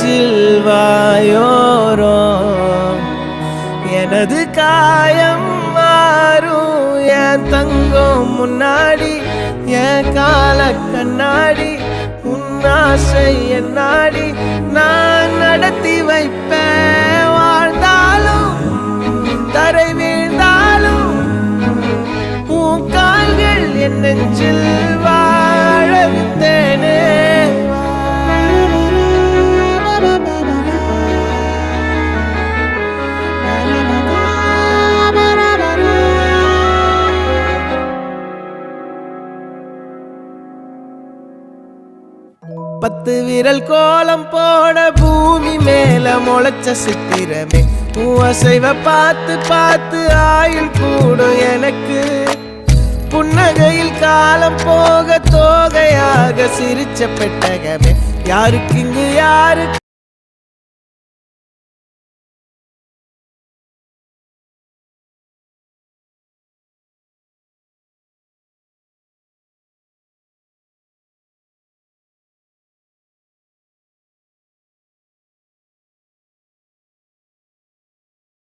நெஞ்சில் வாயோரம் எனது காயம் மாறும் என் தங்கம் முன்னாடி என் கால கண்ணாடி உன்னாசை என் நாடி நான் நடத்தி வைப்பேன் வாழ்ந்தாலும் தரை வீழ்ந்தாலும் உன் கால்கள் என் நெஞ்சில் வாழ விட்டேனே பத்து விரல் கோலம் போட பூமி மேல முளைச்ச சித்திரமே அசைவ பார்த்து பார்த்து ஆயுள் கூடும் எனக்கு புன்னகையில் காலம் போக தோகையாக சிரிச்ச பெட்டகமே யாருக்கு இங்கு யாரு